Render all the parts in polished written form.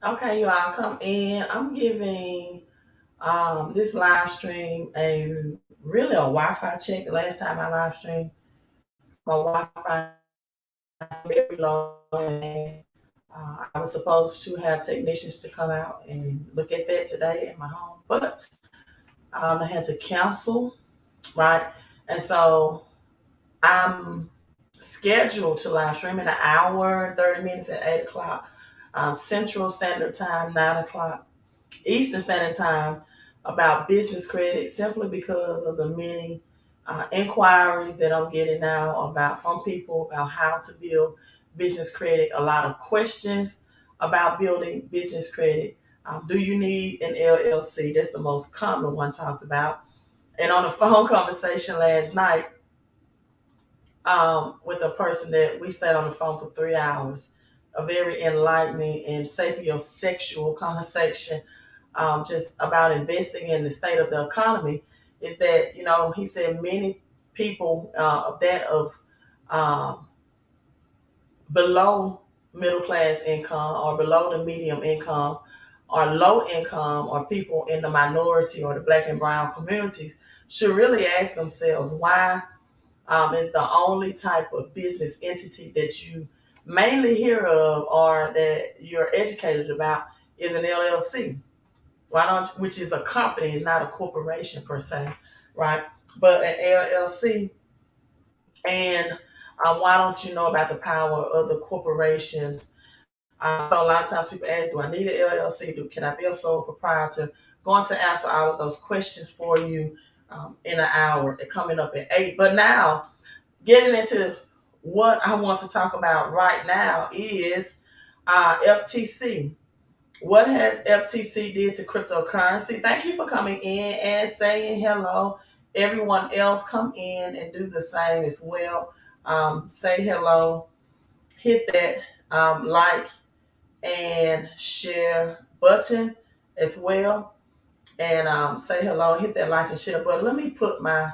Okay, you all come in. I'm giving this live stream a really a Wi-Fi check. The last time I live streamed, my Wi-Fi very low, and I was supposed to have technicians to come out and look at that today at my home, but I had to cancel, right? And so I'm scheduled to live stream in an hour and 30 minutes at 8 o'clock Central Standard Time, 9 o'clock Eastern Standard Time about business credit simply because of the many inquiries that I'm getting now about from people about how to build business credit. A lot of questions about building business credit. Do you need an LLC? That's the most common one talked about. And on a phone conversation last night with a person that we stayed on the phone for 3 hours, a very enlightening and sapiosexual conversation just about investing in the state of the economy is that he said many people of that of um, below middle class income or below the medium income or low income or people in the minority or the black and brown communities should really ask themselves why is the only type of business entity that you mainly hear of or that you're educated about is an LLC. Why don't, which is a company, is not a corporation per se, right? But an LLC. And why don't you know about the power of the corporations? So a lot of times people ask, do I need an LLC? Can I be a sole proprietor? Going to answer all of those questions for you in an hour. They're coming up at 8. But now, getting into what I want to talk about right now is FTC. What has FTC did to cryptocurrency? Thank you for coming in and saying hello. Everyone else come in and do the same as well. Say hello. Hit that like and share button as well. And say hello. Hit that like and share button. Let me put my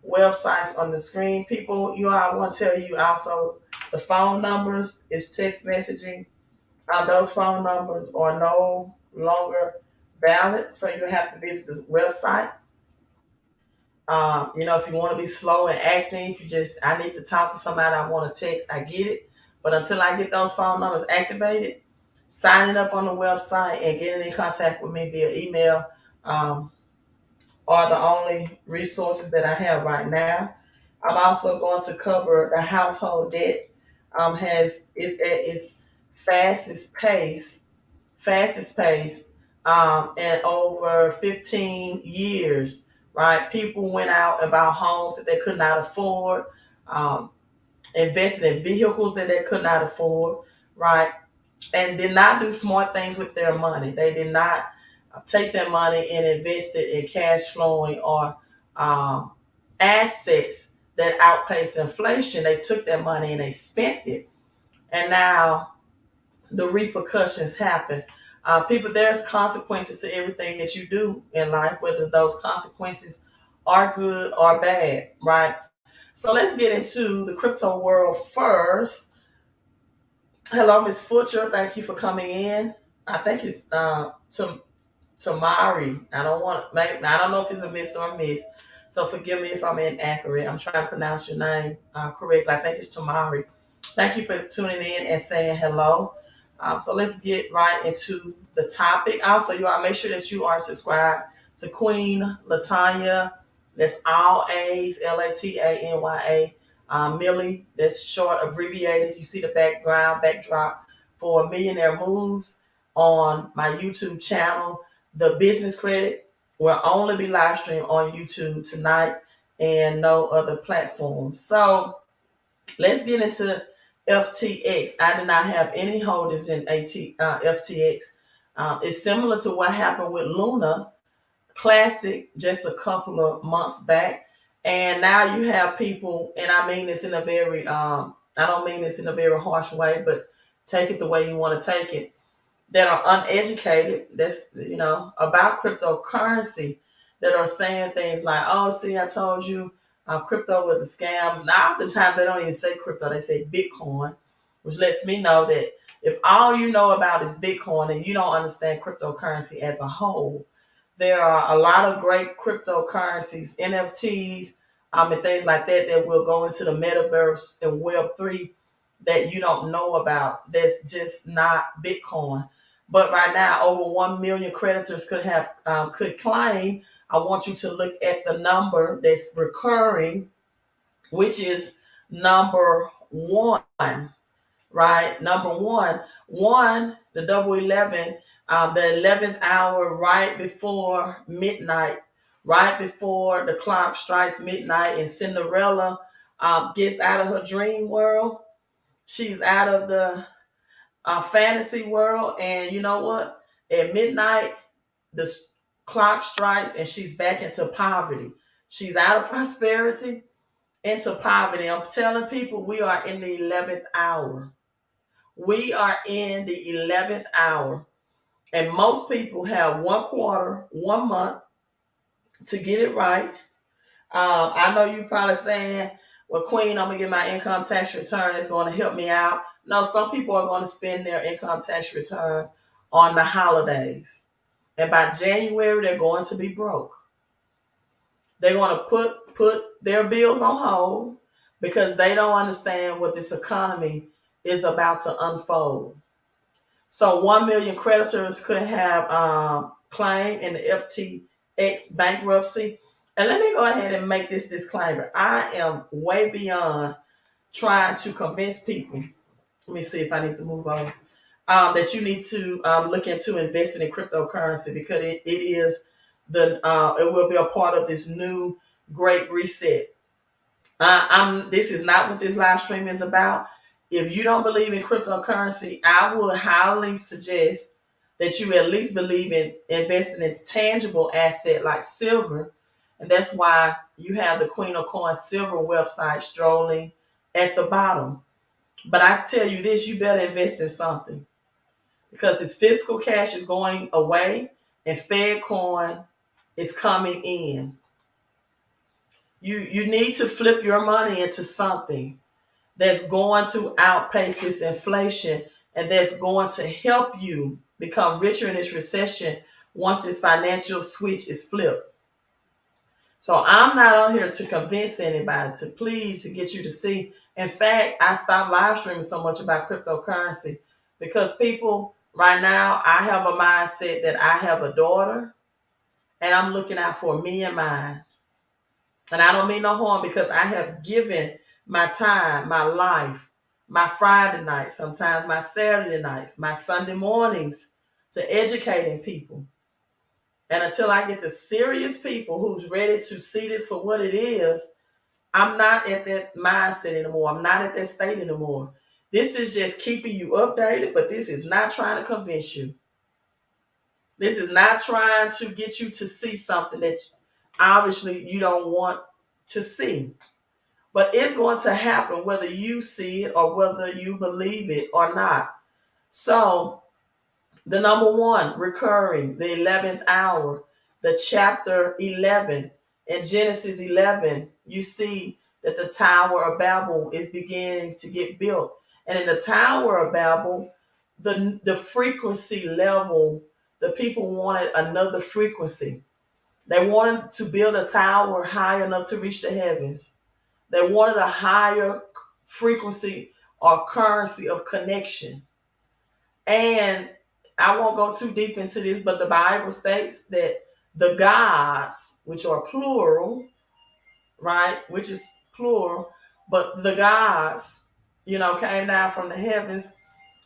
websites on the screen. People, I want to tell you also the phone numbers is text messaging. Those phone numbers are no longer valid, so you have to visit the website. If you want to be slow and acting, if you just, I need to talk to somebody, I want to text, I get it. But until I get those phone numbers activated, signing up on the website and getting in contact with me via email um, are the only resources that I have right now. I'm also going to cover the household debt has is at its fastest pace fastest pace in over 15 years, right? People went out and bought homes that they could not afford, um, invested in vehicles that they could not afford, right? And did not do smart things with their money. They did not take their money and invest it in cash flowing or um, assets that outpaced inflation. They took their money and they spent it. And now the repercussions happen. People, there's consequences to everything that you do in life, whether those consequences are good or bad, right? So let's get into the crypto world first. Hello, Miss Futcher. Thank you for coming in. I think it's Tamari. I don't know if it's a miss or a miss. So forgive me if I'm inaccurate. I'm trying to pronounce your name correctly. I think it's Tamari. Thank you for tuning in and saying hello. So let's get right into the topic. Also, you all make sure that you are subscribed to Queen Latanya. That's all A's, Latanya. Millie, that's short, abbreviated. You see the backdrop for Millionaire Moves on my YouTube channel. The business credit will only be live streamed on YouTube tonight and no other platform. So let's get into FTX. I do not have any holdings in FTX. It's similar to what happened with Luna Classic just a couple of months back. And now you have people, and I mean this in a very, I don't mean this in a very harsh way, but take it the way you want to take it, that are uneducated, about cryptocurrency, that are saying things like, oh, see, I told you crypto was a scam. Now, oftentimes they don't even say crypto, they say Bitcoin, which lets me know that If all you know about is Bitcoin and you don't understand cryptocurrency as a whole, there are a lot of great cryptocurrencies, NFTs, and things like that that will go into the metaverse and Web3 that you don't know about. That's just not Bitcoin. But right now, over 1 million creditors could claim. I want you to look at the number that's recurring, which is number one, right? Number one, the double 11, the 11th hour, right before midnight, right before the clock strikes midnight, and Cinderella gets out of her dream world. She's out of the fantasy world, and you know what? At midnight, the clock strikes, and she's back into poverty. She's out of prosperity into poverty. I'm telling people we are in the 11th hour. We are in the 11th hour, and most people have 1 quarter, 1 month to get it right. I know you're probably saying, well, Queen, I'm going to get my income tax return. It's going to help me out. No, some people are going to spend their income tax return on the holidays. And by January, they're going to be broke. They're going to put their bills on hold because they don't understand what this economy is about to unfold. So 1 million creditors could have claim in the FTX bankruptcy. And let me go ahead and make this disclaimer. I am way beyond trying to convince people. Let me see if I need to move on. That you need to look into investing in cryptocurrency because it is it will be a part of this new great reset. This is not what this live stream is about. If you don't believe in cryptocurrency, I would highly suggest that you at least believe in investing in tangible asset like silver. And that's why you have the Queen of Coins silver website strolling at the bottom. But I tell you this, you better invest in something because this physical cash is going away and Fed coin is coming in. You need to flip your money into something that's going to outpace this inflation and that's going to help you become richer in this recession once this financial switch is flipped. So I'm not on here to convince anybody, to get you to see. In fact, I stopped live streaming so much about cryptocurrency because people right now, I have a mindset that I have a daughter and I'm looking out for me and mine. And I don't mean no harm because I have given my time, my life, my Friday nights, sometimes my Saturday nights, my Sunday mornings to educating people. And until I get the serious people who's ready to see this for what it is, I'm not at that mindset anymore. I'm not at that state anymore. This is just keeping you updated, but this is not trying to convince you. This is not trying to get you to see something that obviously you don't want to see. But it's going to happen whether you see it or whether you believe it or not. So the number one, recurring, the 11th hour, the chapter 11 in Genesis 11, you see that the Tower of Babel is beginning to get built. And in the Tower of Babel, the frequency level, the people wanted another frequency. They wanted to build a tower high enough to reach the heavens. They wanted a higher frequency or currency of connection. And I won't go too deep into this, but the Bible states that the gods, which are plural, right, which is plural, but the gods, came down from the heavens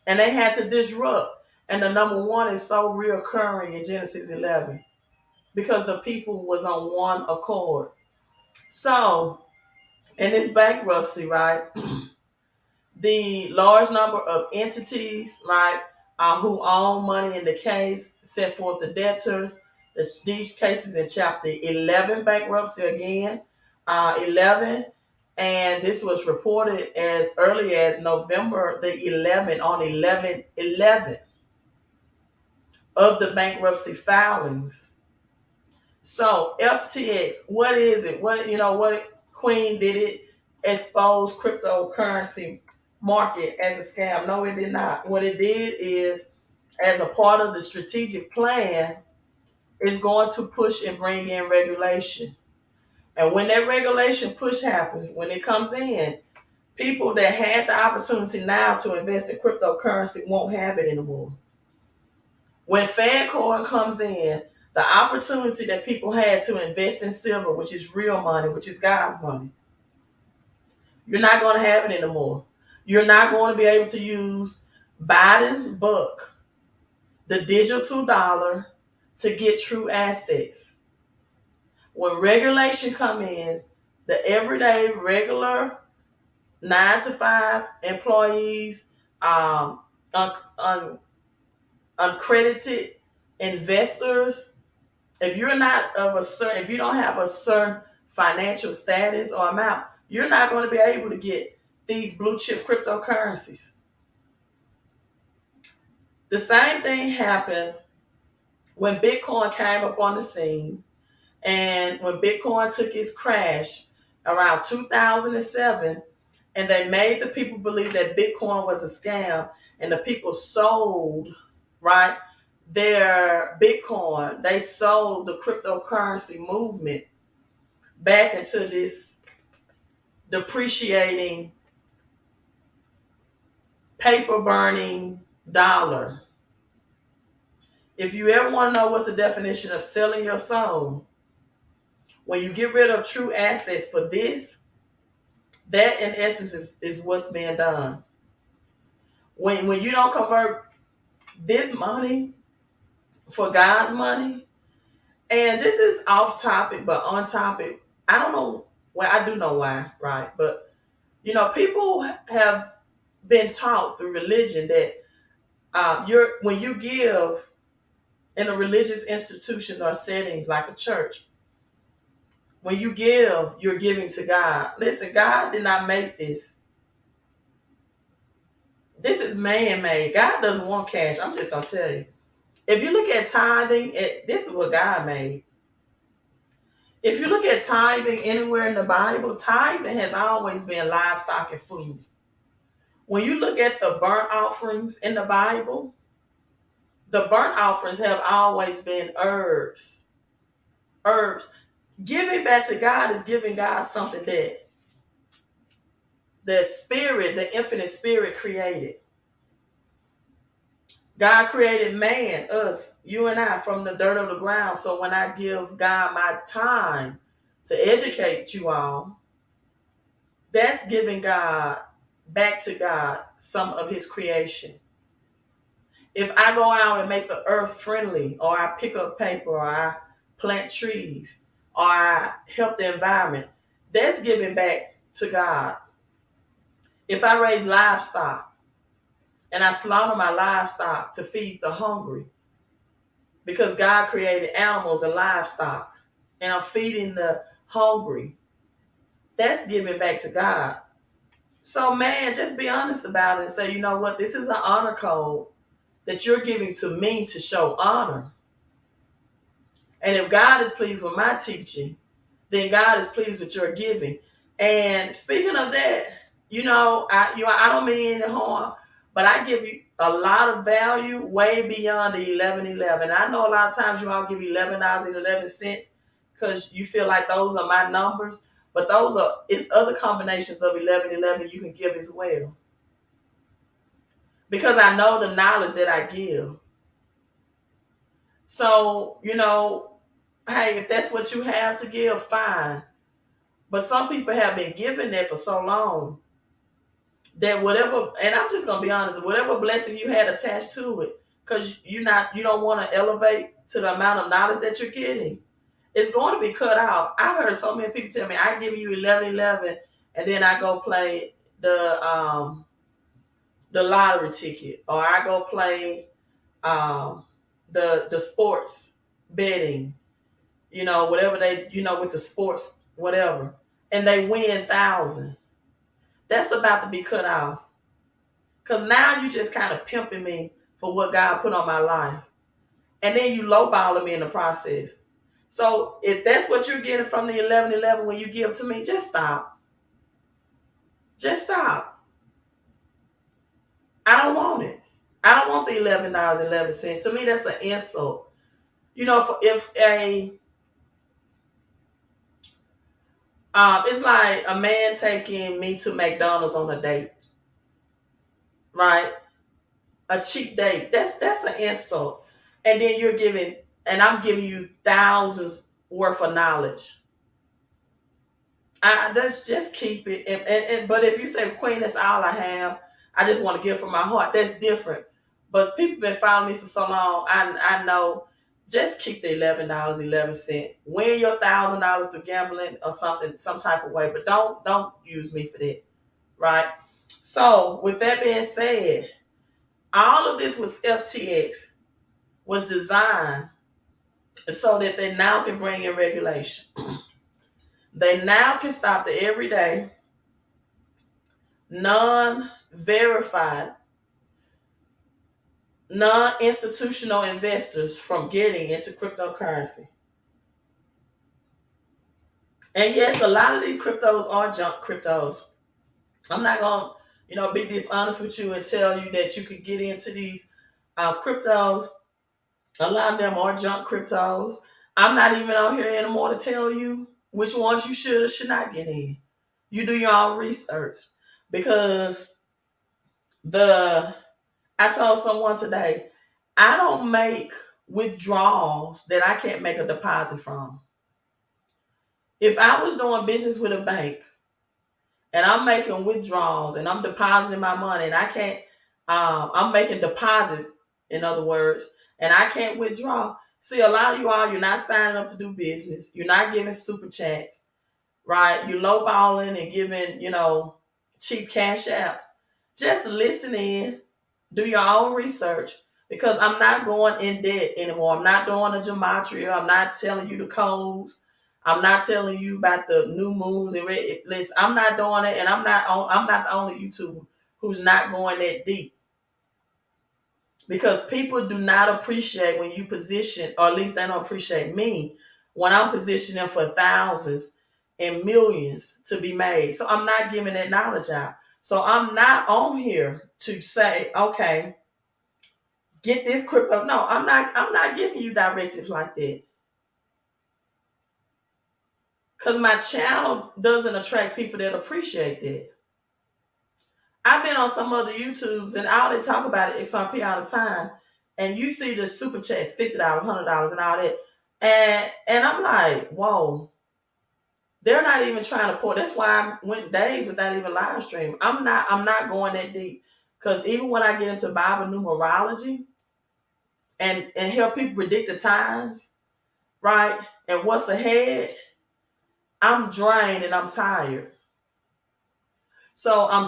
and they had to disrupt. And the number one is so reoccurring in Genesis 11 because the people was on one accord. So in this bankruptcy, right, the large number of entities, right, who own money in the case, set forth the debtors. These cases in chapter 11, bankruptcy again, 11. And this was reported as early as November the 11th, on 11/11 of the bankruptcy filings. So FTX, what is it? What Queen did it expose cryptocurrency market as a scam. No, it did not. What it did is, as a part of the strategic plan, it's going to push and bring in regulation. And when that regulation push happens, when it comes in, people that had the opportunity now to invest in cryptocurrency won't have it anymore. When Fedcoin comes in, the opportunity that people had to invest in silver, which is real money, which is God's money, you're not going to have it anymore. You're not going to be able to use Biden's buck, the digital dollar, to get true assets. When regulation come in, the everyday regular 9 to 5 employees, un- un- uncredited investors, if you don't have a certain financial status or amount, you're not going to be able to get these blue chip cryptocurrencies. The same thing happened when Bitcoin came up on the scene, and when Bitcoin took its crash around 2007, and they made the people believe that Bitcoin was a scam, and the people sold, right, their Bitcoin. They sold the cryptocurrency movement back into this depreciating, paper burning dollar. If you ever want to know what's the definition of selling your soul, when you get rid of true assets for this, that in essence is what's being done. When you don't convert this money for God's money, and this is off topic but on topic. I don't know, well, I do know why, right? But people have been taught through religion that when you give in a religious institutions or settings like a church, when you give, you're giving to God. Listen, God did not make this. This is man-made. God doesn't want cash. I'm just gonna tell you. If you look at tithing, this is what God made. If you look at tithing anywhere in the Bible, tithing has always been livestock and food. When you look at the burnt offerings in the Bible, the burnt offerings have always been herbs. Herbs. Giving back to God is giving God something that the spirit, the infinite spirit created. God created man, us, you and I, from the dirt of the ground. So when I give God my time to educate you all, that's giving God back to God some of his creation. If I go out and make the earth friendly, or I pick up paper, or I plant trees, or I help the environment, that's giving back to God. If I raise livestock and I slaughter my livestock to feed the hungry, because God created animals and livestock, and I'm feeding the hungry, that's giving back to God. So, man, just be honest about it and say, you know what, this is an honor code that you're giving to me to show honor. And if God is pleased with my teaching, then God is pleased with your giving. And speaking of that, I don't mean any harm, but I give you a lot of value way beyond the 1111. I know a lot of times you all give $11.11 because you feel like those are my numbers, but it's other combinations of 1111 you can give as well. Because I know the knowledge that I give. So, hey, if that's what you have to give, fine. But some people have been giving that for so long that whatever, and I'm just gonna be honest, whatever blessing you had attached to it, because you don't want to elevate to the amount of knowledge that you're getting, it's going to be cut out. I heard so many people tell me, I give you 1111, and then I go play the lottery ticket, or I go play um, the sports betting, whatever they, with the sports, whatever, and they win thousands. That's about to be cut off. Because now you just kind of pimping me for what God put on my life. And then you lowballing me in the process. So if that's what you're getting from the 1111 when you give to me, just stop. Just stop. the $11.11. To me, that's an insult. You know, if a it's like a man taking me to McDonald's on a date, right? A cheap date. That's an insult. And then I'm giving you thousands worth of knowledge. Let's just keep it. But if you say, Queen, that's all I have, I just want to give from my heart. That's different. But people been following me for so long. I know. Just keep the $11.11. Win your $1,000 through gambling or something, some type of way. But don't use me for that, right? So with that being said, all of this was FTX was designed so that they now can bring in regulation. They now can stop the everyday, non-verified, non-institutional investors from getting into cryptocurrency. And yes, a lot of these cryptos are junk cryptos. I'm not gonna, be dishonest with you and tell you that you could get into these cryptos. A lot of them are junk cryptos. I'm not even on here anymore to tell you which ones you should or should not get in. You do your own research because the I told someone today, I don't make withdrawals that I can't make a deposit from. If I was doing business with a bank and I'm making withdrawals and I'm depositing my money and I can't, I'm making deposits, in other words, and I can't withdraw. See, a lot of you all, you're not signing up to do business. You're not giving super chats, right? You're lowballing and giving, cheap cash apps. Just listen in, do your own research because I'm not going in debt anymore. I'm not doing the gematria. I'm not telling you the codes. I'm not telling you about the new moons and listen. I'm not doing it, and I'm not the only YouTuber who's not going that deep because people do not appreciate when you position, or at least they don't appreciate me when I'm positioning for thousands and millions to be made. So I'm not giving that knowledge out. So I'm not on here to say, okay, get this crypto. No, I'm not giving you directives like that. Because my channel doesn't attract people that appreciate that. I've been on some other YouTubes and all they talk about is XRP all the time. And you see the super chats, $50, $100 and all that. And I'm like, whoa. They're not even trying to pour. That's why I went days without even live stream. I'm not going that deep. Because even when I get into Bible numerology and help people predict the times, right? And what's ahead, I'm drained and I'm tired. So I'm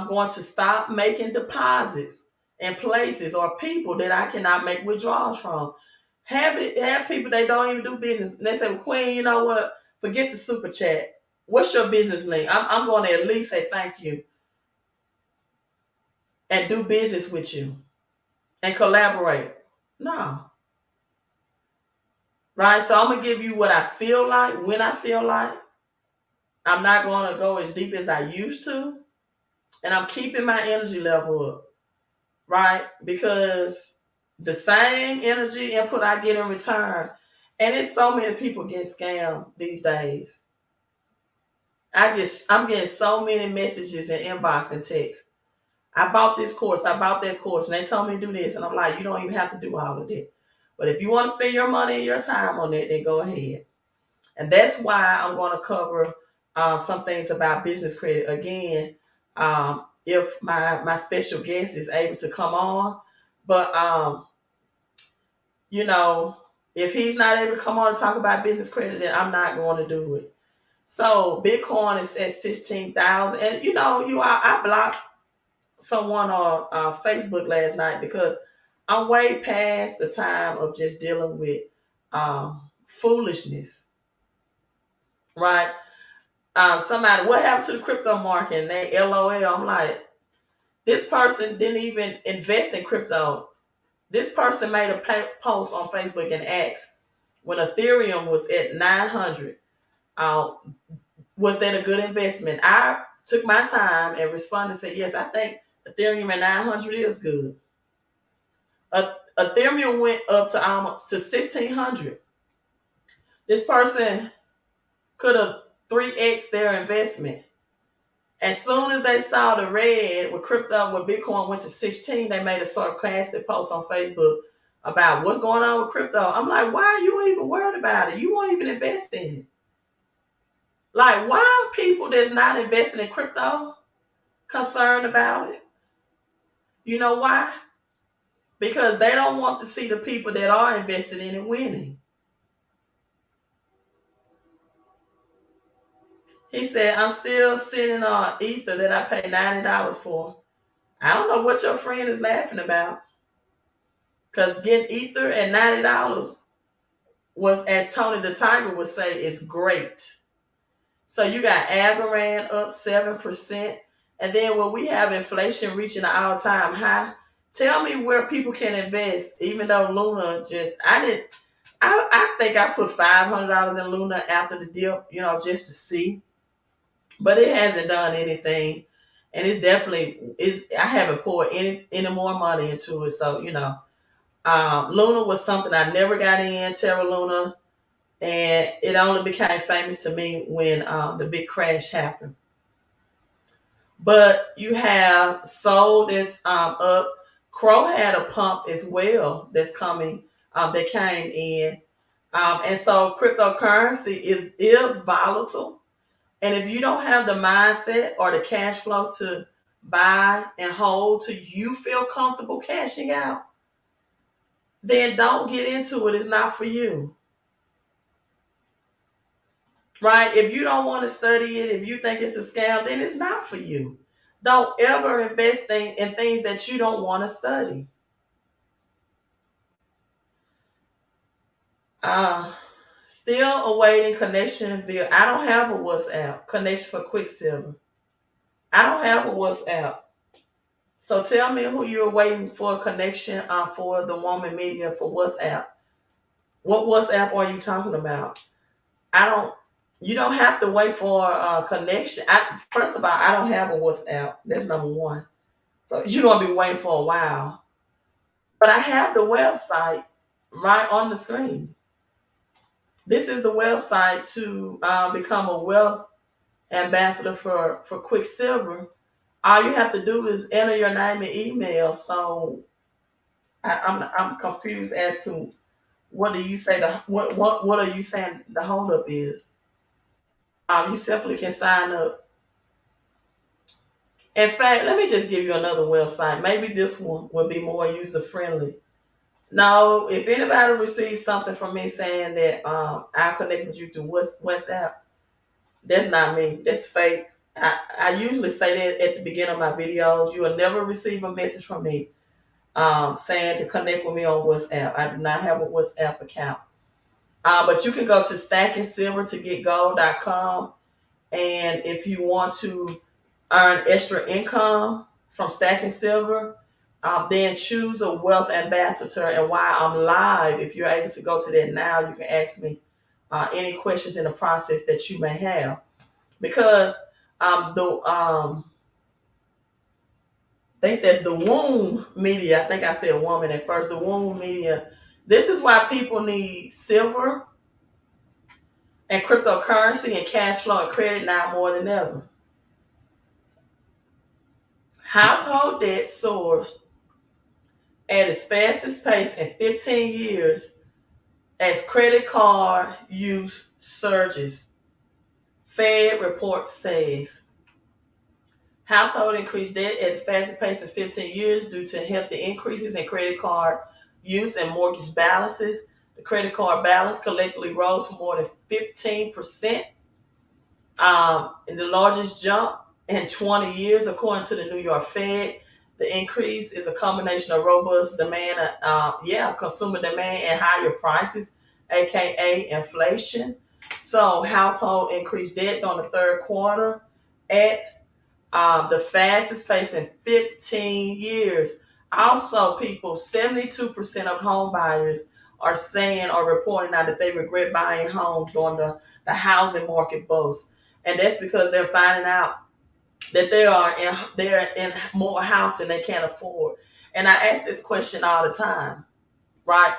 going to stop making deposits in places or people that I cannot make withdrawals from. Have people that don't even do business. And they say, well, Queen, you know what? Forget the super chat. What's your business link? I'm going to at least say thank you and do business with you and collaborate. No. Right? So I'm going to give you what I feel like when I feel like. I'm not going to go as deep as I used to. And I'm keeping my energy level up. Right? Because the same energy input I get in return. And it's so many people get scammed these days. I'm getting so many messages in inbox and text. I bought this course, I bought that course, and they told me to do this. And I'm like, you don't even have to do all of that. But if you want to spend your money and your time on that, then go ahead. And that's why I'm going to cover some things about business credit. Again, if my special guest is able to come on. But, if he's not able to come on and talk about business credit, then I'm not going to do it. So Bitcoin is at 16,000. And, I blocked someone on Facebook last night because I'm way past the time of just dealing with foolishness, right? Somebody, what happened to the crypto market? And they LOL. I'm like, this person didn't even invest in crypto. This person made a post on Facebook and asked when Ethereum was at 900, was that a good investment? I took my time and responded and said, yes, I think Ethereum at 900 is good. Ethereum went up to almost to 1,600. This person could have 3x their investment. As soon as they saw the red with crypto, when Bitcoin went to 16, they made a sarcastic post on Facebook about what's going on with crypto. I'm like, why are you even worried about it? You won't even invest in it. Like, why are people that's not investing in crypto concerned about it? You know why? Because they don't want to see the people that are invested in it winning. He said, I'm still sitting on Ether that I paid $90 for. I don't know what your friend is laughing about. Because getting Ether at $90 was, as Tony the Tiger would say, is great. So you got Algorand up 7%. And then when we have inflation reaching an all-time high, tell me where people can invest, even though Luna I think I put $500 in Luna after the dip, just to see. But it hasn't done anything. And I haven't poured any more money into it. So, Luna was something I never got in, Terra Luna, and it only became famous to me when the big crash happened. But you have Soul that's up. Crow had a pump as well that's coming, that came in. And so cryptocurrency is volatile. And if you don't have the mindset or the cash flow to buy and hold till you feel comfortable cashing out, then don't get into it. It's not for you. Right? If you don't want to study it, if you think it's a scam, then it's not for you. Don't ever invest in things that you don't want to study. Uh, Still awaiting connection via. I don't have a WhatsApp connection for Quicksilver. I don't have a WhatsApp. So tell me who you're waiting for a connection for the Woman Media for WhatsApp. What WhatsApp are you talking about? I don't. You don't have to wait for a connection. First of all, I don't have a WhatsApp. That's number one. So you're gonna be waiting for a while. But I have the website right on the screen. This is the website to become a wealth ambassador for Quicksilver. All you have to do is enter your name and email. So I'm confused as to what do you say what are you saying the holdup is? You simply can sign up. In fact, let me just give you another website. Maybe this one will be more user friendly. No, if anybody receives something from me saying that I'll connect with you through WhatsApp, that's not me. That's fake. I usually say that at the beginning of my videos. You will never receive a message from me saying to connect with me on WhatsApp. I do not have a WhatsApp account. But you can go to stackingsilvertogetgold.com, and if you want to earn extra income from stacking silver, then choose a wealth ambassador. And while I'm live, if you're able to go to that now, you can ask me any questions in the process that you may have. Because I think that's the womb media. I think I said woman at first. The womb media. This is why people need silver and cryptocurrency and cash flow and credit now more than ever. Household debt soars at its fastest pace in 15 years as credit card use surges. Fed report says household increased debt at the fastest pace in 15 years due to hefty increases in credit card use and mortgage balances. The credit card balance collectively rose for more than 15%, in the largest jump in 20 years, according to the New York Fed. The increase is a combination of robust demand, consumer demand and higher prices, aka inflation. So household increased debt on the third quarter at the fastest pace in 15 years. Also, people, 72% of home buyers are saying or reporting now that they regret buying homes during the housing market bust. And that's because they're finding out that they're in more house than they can afford. And I ask this question all the time, right?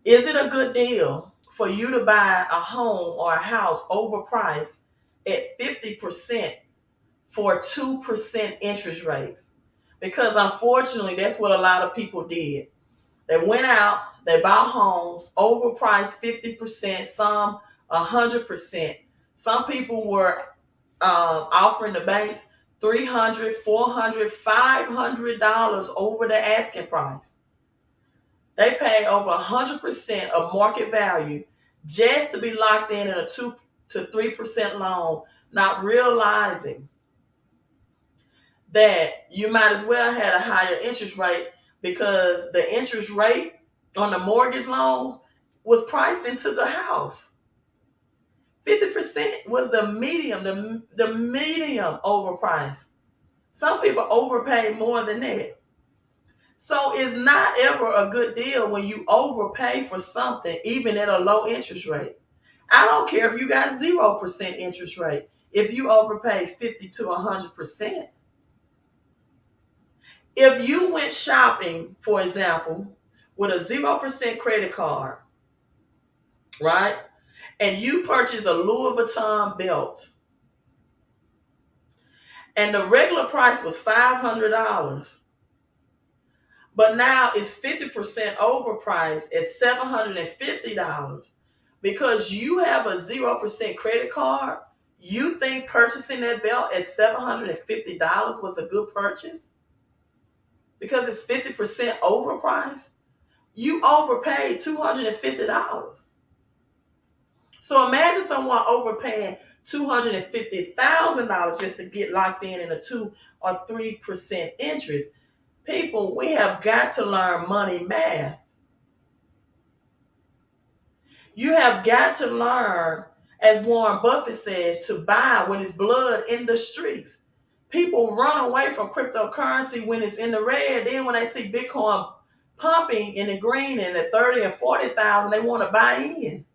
Is it a good deal for you to buy a home or a house overpriced at 50% for 2% interest rates? Because unfortunately, that's what a lot of people did. They went out, they bought homes, overpriced 50%, some 100%. Some people were offering the banks $300, $400, $500 over the asking price. They pay over 100% of market value just to be locked in a 2 to 3% loan, not realizing that you might as well had a higher interest rate because the interest rate on the mortgage loans was priced into the house. 50% was the medium, the medium overpriced. Some people overpay more than that. So it's not ever a good deal when you overpay for something, even at a low interest rate. I don't care if you got 0% interest rate. If you overpay 50 to 100%, if you went shopping, for example, with a 0% credit card, right, and you purchased a Louis Vuitton belt, and the regular price was $500, but now it's 50% overpriced at $750 because you have a 0% credit card. You think purchasing that belt at $750 was a good purchase because it's 50% overpriced? You overpaid $250. So imagine someone overpaying $250,000 just to get locked in a 2 or 3% interest. People, we have got to learn money math. You have got to learn, as Warren Buffett says, to buy when it's blood in the streets. People run away from cryptocurrency when it's in the red. Then when they see Bitcoin pumping in the green and at 30 and 40,000, they want to buy in.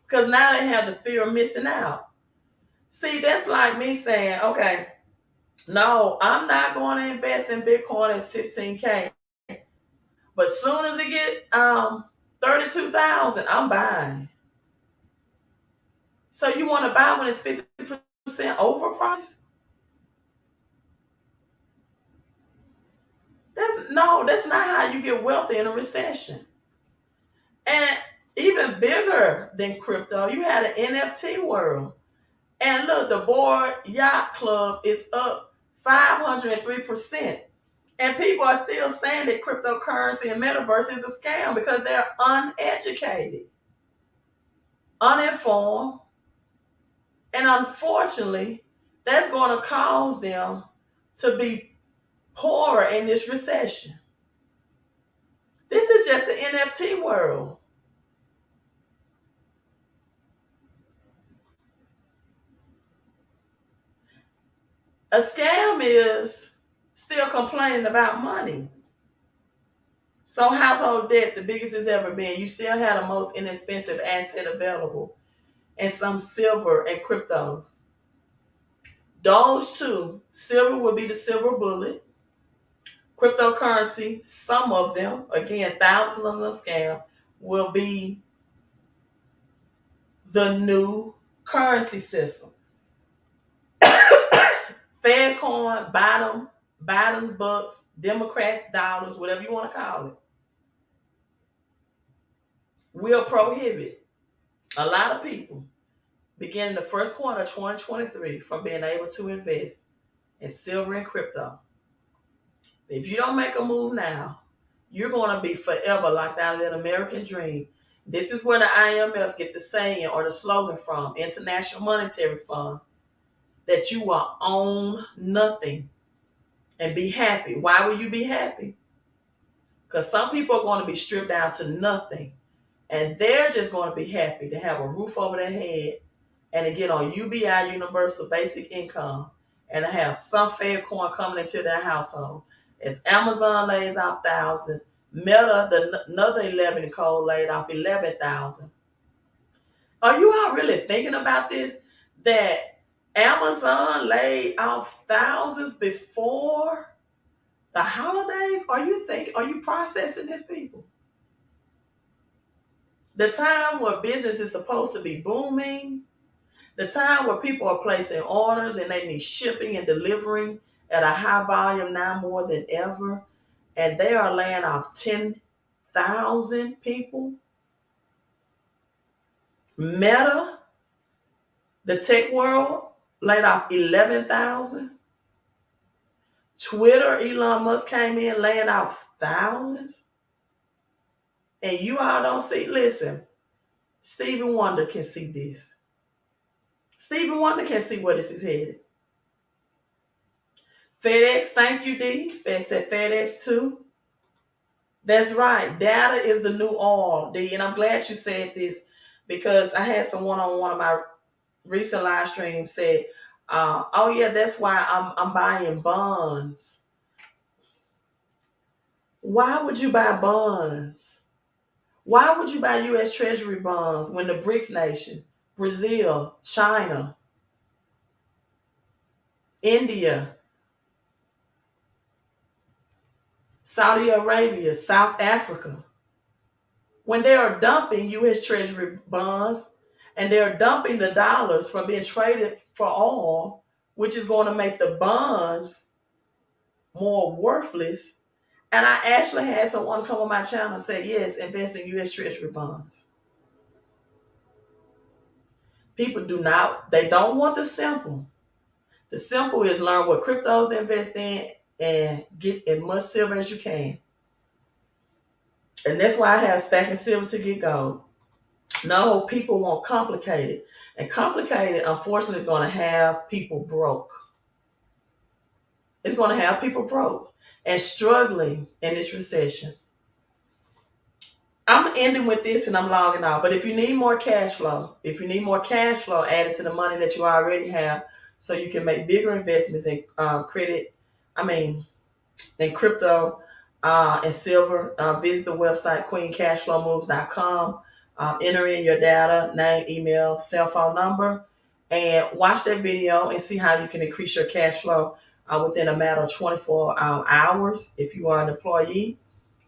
Because now they have the fear of missing out. See, that's like me saying, okay, no, I'm not going to invest in Bitcoin at 16K. But soon as it get 32,000, I'm buying. So you want to buy when it's 50% overpriced? That's not how you get wealthy in a recession. And even bigger than crypto, you had an NFT world. And look, the Bored Yacht Club is up 503%. And people are still saying that cryptocurrency and metaverse is a scam because they're uneducated, uninformed, and unfortunately, that's going to cause them to be poorer in this recession. This is just the NFT world. A scam is still complaining about money. So household debt, the biggest it's ever been. You still have the most inexpensive asset available, and some silver and cryptos. Those two, silver will be the silver bullet. Cryptocurrency, some of them, again, thousands of them scam, will be the new currency system. Fed coin, Biden's bucks, Democrats' dollars, whatever you want to call it, will prohibit a lot of people beginning the first quarter of 2023 from being able to invest in silver and crypto. If you don't make a move now, you're going to be forever locked out of that American dream. This is where the IMF get the saying or the slogan from, International Monetary Fund, that you will own nothing and be happy. Why will you be happy? Because some people are going to be stripped down to nothing, and they're just going to be happy to have a roof over their head and to get on UBI, Universal Basic Income, and to have some Fed coin coming into their household. As Amazon lays off 1,000, Meta, another 11 code laid off 11,000. Are you all really thinking about this? That Amazon laid off thousands before The holidays? Are you processing this, people? The time where business is supposed to be booming, the time where people are placing orders and they need shipping and delivering at a high volume now more than ever, and they are laying off 10,000 people. Meta, the tech world, laid off 11,000. Twitter, Elon Musk came in laying off thousands. And you all don't see, listen, Stevie Wonder can see this. Stevie Wonder can see where this is headed. FedEx, thank you, D. Fed said FedEx too. That's right. Data is the new oil, D. And I'm glad you said this because I had someone on one of my recent live streams said, oh yeah, that's why I'm buying bonds. Why would you buy bonds? Why would you buy U.S. Treasury bonds when the BRICS nation, Brazil, China, India, Saudi Arabia, South Africa, when they are dumping U.S. Treasury bonds and they're dumping the dollars from being traded for oil, which is going to make the bonds more worthless. And I actually had someone come on my channel and say, yes, invest in U.S. Treasury bonds. People they don't want the simple. The simple is learn what cryptos to invest in and get as much silver as you can. And that's why I have stacking silver to get gold. No, people want complicated. And complicated, unfortunately, is going to have people broke. It's going to have people broke and struggling in this recession. I'm ending with this and I'm logging off. But if you need more cash flow, added to the money that you already have so you can make bigger investments in in crypto and silver, visit the website queencashflowmoves.com. Enter in your data, name, email, cell phone number, and watch that video and see how you can increase your cash flow within a matter of 24 hours if you are an employee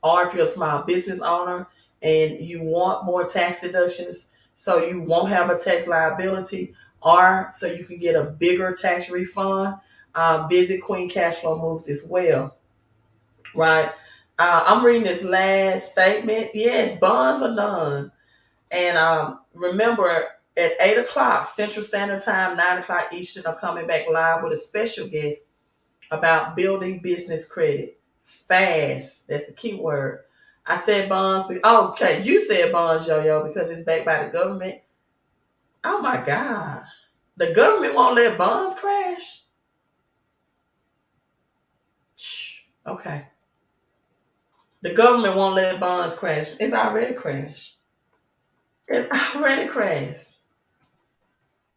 or if you're a small business owner and you want more tax deductions so you won't have a tax liability or so you can get a bigger tax refund. Visit Queen Cashflow Moves as well. Right. I'm reading this last statement. Yes, bonds are done. And remember, at 8 o'clock Central Standard Time, 9 o'clock Eastern, I'm coming back live with a special guest about building business credit fast. That's the key word. I said bonds. Okay, you said bonds, Yo-Yo, because it's backed by the government. Oh my God. The government won't let bonds crash? Okay. The government won't let bonds crash. It's already crashed. It's already crashed.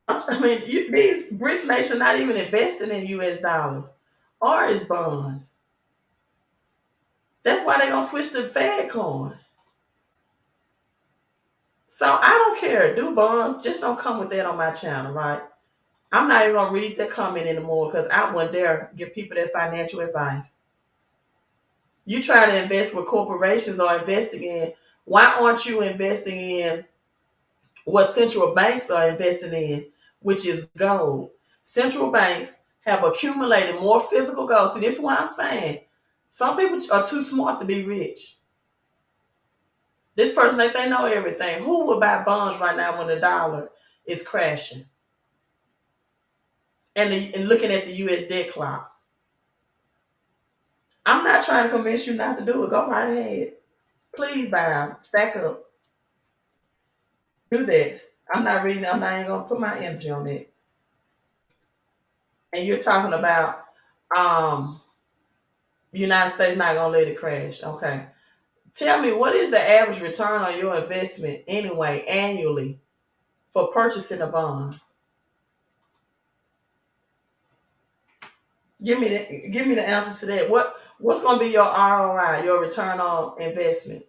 I mean, these rich nations not even investing in U.S. dollars or its bonds. That's why they're going to switch to Fed coin. So I don't care. Do bonds. Just don't come with that on my channel, right? I'm not even going to read that comment anymore because I wouldn't dare give people that financial advice. You try to invest with corporations or investing in, why aren't you investing in what central banks are investing in, which is gold? Central banks have accumulated more physical gold. See, this is what I'm saying. Some people are too smart to be rich. This person, they know everything. Who would buy bonds right now when the dollar is crashing? And looking at the U.S. debt clock. I'm not trying to convince you not to do it. Go right ahead. Please buy them. Stack up. Do that. I'm not reading. I'm not even going to put my energy on it. And you're talking about United States not going to let it crash. Okay. Tell me, what is the average return on your investment anyway, annually, for purchasing a bond? Give me the answer to that. What's going to be your ROI, your return on investment?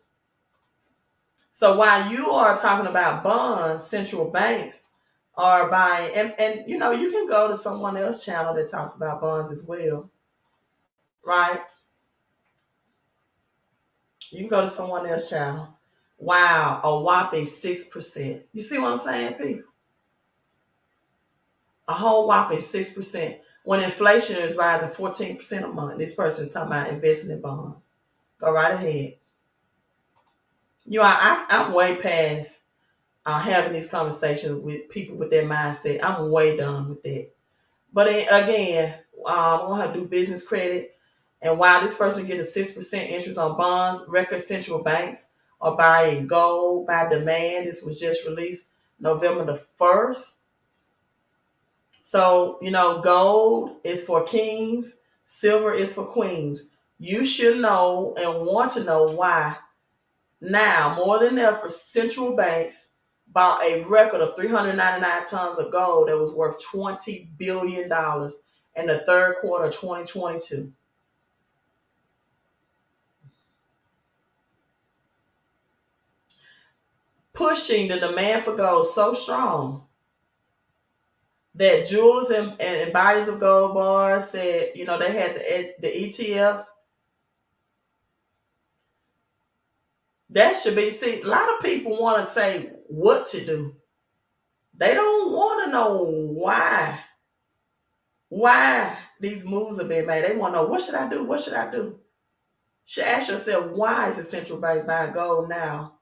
So while you are talking about bonds, central banks are buying, and you can go to someone else's channel that talks about bonds as well, right? You can go to someone else's channel. Wow, a whopping 6%. You see what I'm saying, people? A whole whopping 6%. When inflation is rising 14% a month, this person is talking about investing in bonds. Go right ahead. I'm way past having these conversations with people with that mindset. I'm way done with that. But again, I want to do business credit. And while this person gets a 6% interest on bonds, record central banks are buying gold by demand. This was just released November the 1st. So, gold is for kings, silver is for queens. You should know and want to know why now, more than ever, central banks bought a record of 399 tons of gold that was worth $20 billion in the third quarter of 2022. Pushing the demand for gold so strong that jewelers and buyers of gold bars said, they had the ETFs. That should be, see, a lot of people want to say what to do. They don't want to know why these moves have been made. They want to know, what should I do? What should I do? You should ask yourself, why is the central bank buying gold now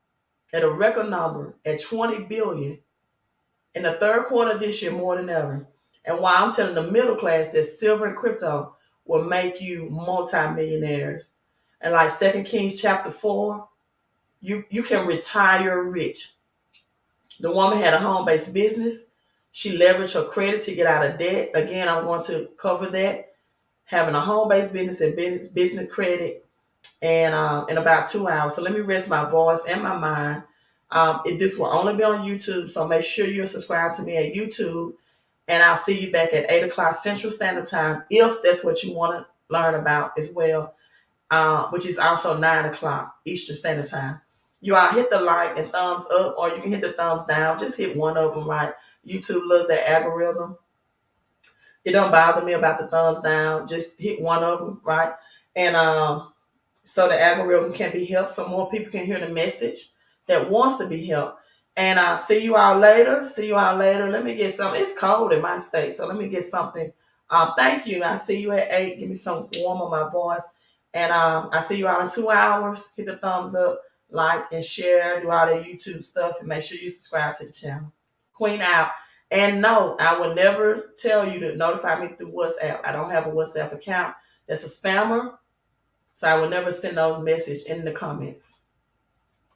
at a record number at 20 billion in the third quarter of this year more than ever? And why I'm telling the middle class that silver and crypto will make you multimillionaires. And like 2 Kings chapter 4, you can retire rich. The woman had a home-based business. She leveraged her credit to get out of debt. Again, I want to cover that. Having a home-based business and business credit, and in about 2 hours. So let me rest my voice and my mind. This will only be on YouTube, so make sure you're subscribed to me at YouTube. And I'll see you back at 8 o'clock Central Standard Time if that's what you want to learn about as well, which is also 9 o'clock Eastern Standard Time. You all hit the like and thumbs up, or you can hit the thumbs down. Just hit one of them, right? YouTube loves that algorithm. It don't bother me about the thumbs down. Just hit one of them, right? And so the algorithm can be helped, so more people can hear the message that wants to be helped. And I'll see you all later. See you all later. Let me get something. It's cold in my state, so let me get something. Thank you. I'll see you at 8. Give me some warm on my voice. And I'll see you all in 2 hours. Hit the thumbs up, like, and share. Do all that YouTube stuff. And make sure you subscribe to the channel. Queen out. And no, I will never tell you to notify me through WhatsApp. I don't have a WhatsApp account. That's a spammer. So I will never send those messages in the comments.